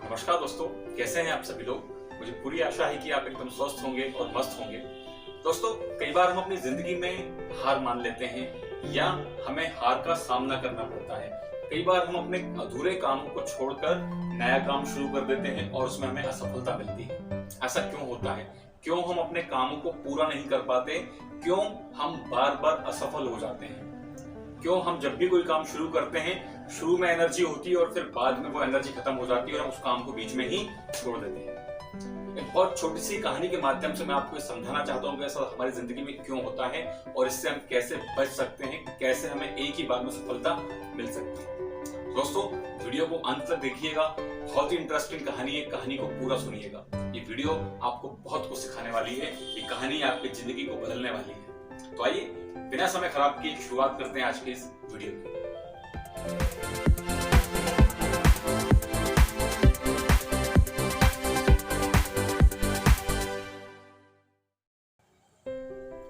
नमस्कार दोस्तों, कैसे हैं आप सभी लोग। मुझे पूरी आशा है कि आप एकदम स्वस्थ होंगे और मस्त होंगे। दोस्तों, कई बार हम अपनी जिंदगी में हार मान लेते हैं या हमें हार का सामना करना पड़ता है। कई बार हम अपने अधूरे कामों को छोड़कर नया काम शुरू कर देते हैं और उसमें हमें असफलता मिलती है। ऐसा क्यों होता है? क्यों हम अपने कामों को पूरा नहीं कर पाते? क्यों हम बार बार असफल हो जाते हैं? क्यों हम जब भी कोई काम शुरू करते हैं, शुरू में एनर्जी होती है और फिर बाद में वो एनर्जी खत्म हो जाती है और हम उस काम को बीच में ही छोड़ देते हैं। एक बहुत छोटी सी कहानी के माध्यम से मैं आपको ये समझाना चाहता हूँ कि ऐसा हमारी जिंदगी में क्यों होता है और इससे हम कैसे बच सकते हैं, कैसे हमें एक ही बार में सफलता मिल सकती है। दोस्तों, वीडियो को अंत तक देखिएगा, बहुत ही इंटरेस्टिंग कहानी है, कहानी को पूरा सुनिएगा। ये वीडियो आपको बहुत कुछ सिखाने वाली है, ये कहानी आपकी जिंदगी को बदलने वाली है। तो आइए बिना समय खराब किए शुरुआत करते हैं आज के इस वीडियो की।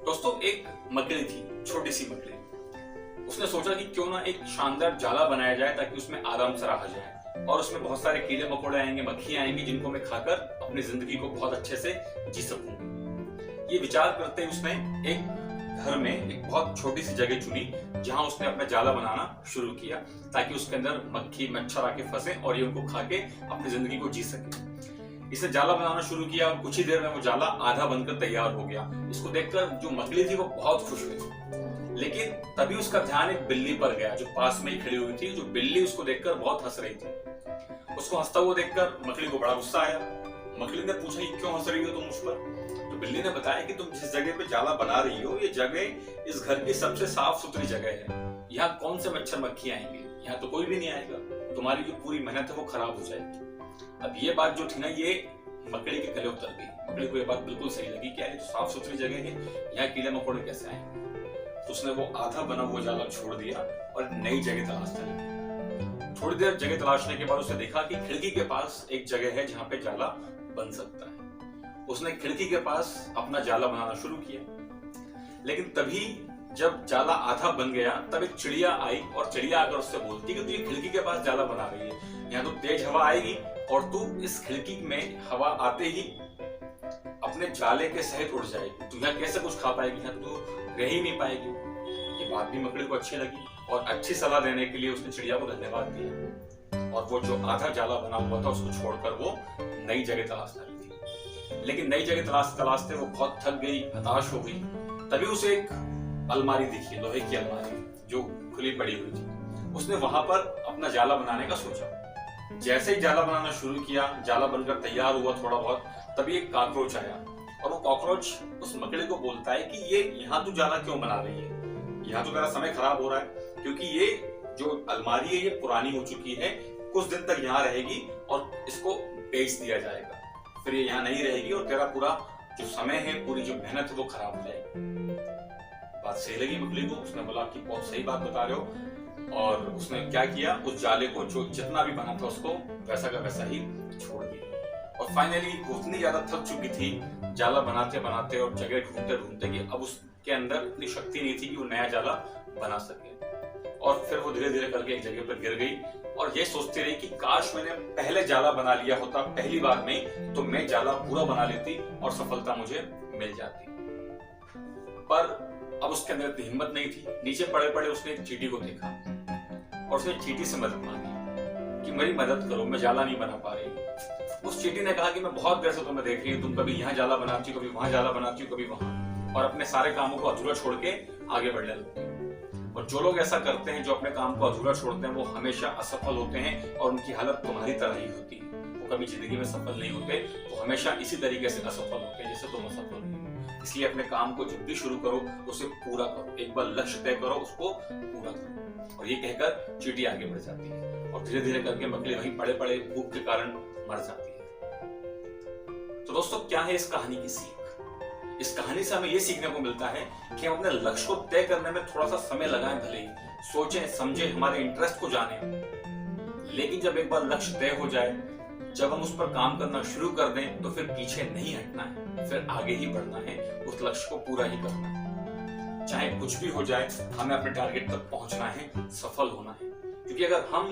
दोस्तों, एक मकड़ी थी, छोटी सी मकड़ी। उसने सोचा कि क्यों ना एक शानदार जाला बनाया जाए ताकि उसमें आराम से रहा जाए और उसमें बहुत सारे कीड़े मकोड़े आएंगे, मक्खियां आएंगी, जिनको मैं खाकर अपनी जिंदगी को बहुत अच्छे से जी सकूंगा। ये विचार करते ही उसने एक घर में एक बहुत छोटी सी जगह चुनी जहां उसने अपना जाला बनाना शुरू किया ताकि उसके अंदर मक्खी मच्छर आके फंसे और ये उनको खा के अपनी जिंदगी को जी सके। इसने जाला बनाना शुरू किया और कुछ ही देर में वो जाला आधा बनकर तैयार हो गया। इसको देखकर जो मकड़ी थी वो बहुत खुश हुई, लेकिन तभी उसका ध्यान एक बिल्ली पर गया जो पास में ही खड़ी हुई थी। जो बिल्ली उसको देखकर बहुत हंस रही थी। उसको हंसता हुआ देखकर मकड़ी को बड़ा गुस्सा आया। मकड़ी ने पूछा, क्यों हंस रही हो तुम उस पर? तो बिल्ली ने बताया कि तुम जिस जगह पे जाला बना रही हो, ये जगह इस घर की सबसे साफ सुथरी जगह है। यहाँ कौन से मच्छर मक्खी आएंगे? यहाँ तो कोई भी नहीं आएगा। तुम्हारी जो पूरी मेहनत है वो खराब हो जाएगी। अब ये बात जो थी ना, ये मकड़ी के गले उतर गई। मकड़ी को ये बात बिल्कुल सही लगी कि ये तो साफ सुथरी जगह है, यहाँ कीड़े मकोड़े कैसे आएंगे। तो उसने वो आधा बना हुआ जाला छोड़ दिया और नई जगह तलाशने लगी। थोड़ी देर जगह तलाशने के बाद उसने देखा कि खिड़की के पास एक जगह है जहाँ पे जाला बन सकता है। उसने खिड़की के पास अपना जाला बनाना शुरू किया, लेकिन तभी जब जाला आधा बन गया तब एक चिड़िया आई और चिड़िया आकर उससे बोलती कि तू ये खिड़की के पास जाला बना रही है, यहाँ तो तेज हवा आएगी और तू इस खिड़की में हवा आते ही अपने जाले के सहित उड़ जाएगी। तू यहाँ कैसे कुछ खा पाएगी? यहाँ तो रह ही नहीं पाएगी। ये बात भी मकड़ी को अच्छी लगी और अच्छी सलाह देने के लिए उसने चिड़िया को धन्यवाद दिया और वो जो आधा जाला बना हुआ था उसको छोड़कर वो नई जगह तलाशने लगी। लेकिन नई जगह तलाशते वो बहुत थक गई, हताश हो गई। तभी उसे एक अलमारी दिखी, लोहे की अलमारी जो खुली पड़ी हुई थी। उसने वहां पर अपना जाला बनाने का सोचा। जैसे ही जाला बनाना शुरू किया, जाला बनकर तैयार हुआ थोड़ा बहुत, तभी एक कॉकरोच आया और वो कॉकरोच उस मकड़ी को बोलता है कि ये यहाँ तू जाला क्यों बना रही है? यहाँ तो तेरा समय खराब हो रहा है, क्योंकि ये जो अलमारी है ये पुरानी हो चुकी है, कुछ दिन तक यहाँ रहेगी और इसको बेच दिया जाएगा, फिर ये यहाँ नहीं रहेगी और तेरा पूरा जो समय है, पूरी जो मेहनत है वो खराब हो जाएगी। बात सही लगी मकड़ी को। उसने बोला कि बहुत सही बात बता रहे हो, और उसने क्या किया, उस जाले को जो जितना भी बना था उसको वैसा का वैसा ही छोड़ दिया। और फाइनली वो इतनी ज्यादा थक चुकी थी जाला बनाते बनाते और जगह ढूंढते ढूंढते कि अब उसके अंदर इतनी शक्ति नहीं थी कि वो नया जाला बना सके। और फिर वो धीरे धीरे करके एक जगह पर गिर गई और ये सोचती रही कि काश मैंने पहले जाला बना लिया होता पहली बार में, तो मैं जाला पूरा बना लेती और सफलता मुझे मिल जाती। पर अब उसके अंदर इतनी हिम्मत नहीं थी। नीचे पड़े पड़े उसने एक चींटी को देखा और उसने चींटी से मदद मांगी कि मेरी मदद करो, मैं जाला नहीं बना पा रही। उस चींटी ने कहा कि मैं बहुत देर से तुम्हें देख रही हूँ, तुम कभी यहाँ जाला बनाती हो, कभी वहां जाला बनाती हो, कभी वहां, और अपने सारे कामों को अधूरा छोड़ के आगे बढ़ने लगती हो। और जो लोग ऐसा करते हैं, जो अपने काम को अधूरा छोड़ते हैं, वो हमेशा असफल होते हैं और उनकी हालत तुम्हारी तरह ही होती है। वो कभी जिंदगी में सफल नहीं होते, वो हमेशा इसी तरीके से असफल होते हैं जैसे तुम असफल हो। इसलिए अपने काम को जब भी शुरू करो उसे पूरा करो, एक बार लक्ष्य तय करो, उसको पूरा करो। और ये कहकर चींटी आगे बढ़ जाती है और धीरे धीरे करके मकड़ी वहीं पड़े पड़े भूख के कारण मर जाती है। तो दोस्तों, क्या है इस कहानी की सीख? इस कहानी से हमें यह सीखने को मिलता है कि हम अपने लक्ष्य को तय करने में थोड़ा सा समय लगाएं, भले ही सोचें समझें, हमारे इंटरेस्ट को जानें, लेकिन जब एक बार लक्ष्य तय हो जाए, जब हम उस पर काम करना शुरू कर दें, तो फिर पीछे नहीं हटना है, फिर आगे ही बढ़ना है, उस लक्ष्य को पूरा ही करना है। चाहे कुछ भी हो जाए, हमें अपने टारगेट तक पहुंचना है, सफल होना है। क्योंकि अगर हम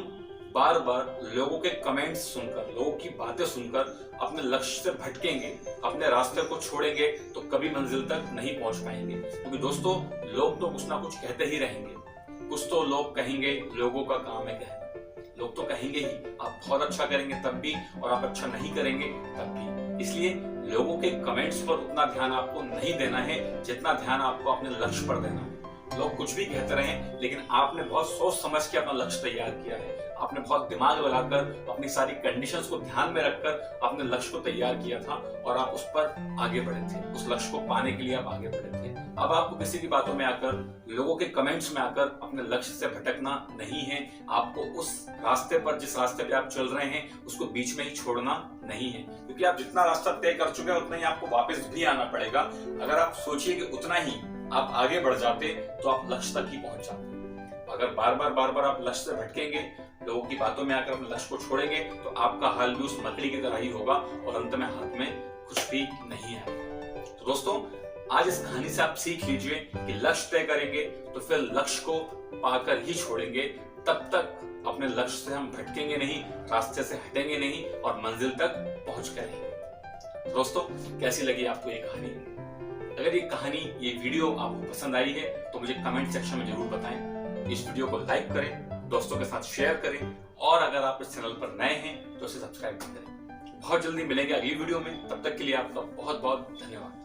बार बार लोगों के कमेंट्स सुनकर, लोगों की बातें सुनकर अपने लक्ष्य से भटकेंगे, अपने रास्ते को छोड़ेंगे तो कभी मंजिल तक नहीं पहुंच पाएंगे। क्योंकि दोस्तों, लोग तो कुछ ना कुछ कहते ही रहेंगे। कुछ तो लोग कहेंगे, लोगों का काम है कहना। लोग तो कहेंगे ही, आप बहुत अच्छा करेंगे तब भी, और आप अच्छा नहीं करेंगे तब भी। इसलिए लोगों के कमेंट्स पर उतना ध्यान आपको नहीं देना है जितना ध्यान आपको अपने लक्ष्य पर देना है। लोग कुछ भी कहते रहें, लेकिन आपने बहुत सोच समझ के अपना लक्ष्य तैयार किया है। आपने बहुत दिमाग लगाकर, अपनी सारी कंडीशंस को ध्यान में रखकर अपने लक्ष्य को तैयार किया था और आप उस पर आगे बढ़े थे। उस लक्ष्य को पाने के लिए आप आगे बढ़े थे। अब आपको किसी की बातों में आकर, लोगों के कमेंट्स में आकर अपने लक्ष्य से भटकना नहीं है। आपको उस रास्ते पर, जिस रास्ते पे आप चल रहे हैं, उसको बीच में ही छोड़ना नहीं है। क्योंकि आप जितना रास्ता तय कर चुके हैं उतना ही आपको वापस भी आना पड़ेगा। अगर आप सोचिए कि उतना ही आप आगे बढ़ जाते तो आप लक्ष्य तक ही पहुंच जाते। अगर बार बार आप लक्ष्य से भटकेंगे, लोगों की बातों में आकर अपने लक्ष्य को छोड़ेंगे, तो आपका हाल भी उस मकड़ी की तरह ही होगा और अंत में हाथ में कुछ भी नहीं आएगा। तो दोस्तों, आज इस कहानी से आप सीख लीजिए कि लक्ष्य तय करेंगे तो फिर लक्ष्य को पाकर ही छोड़ेंगे। तब तक अपने लक्ष्य से हम भटकेंगे नहीं, रास्ते से हटेंगे नहीं और मंजिल तक पहुंच कर रहेंगे। दोस्तों, कैसी लगी आपको ये कहानी? अगर ये कहानी, ये वीडियो आपको पसंद आई है तो मुझे कमेंट सेक्शन में जरूर बताएं। इस वीडियो को लाइक करें, दोस्तों के साथ शेयर करें, और अगर आप इस चैनल पर नए हैं तो इसे सब्सक्राइब करें। बहुत जल्दी मिलेंगे अगली वीडियो में। तब तक के लिए आपका बहुत बहुत धन्यवाद।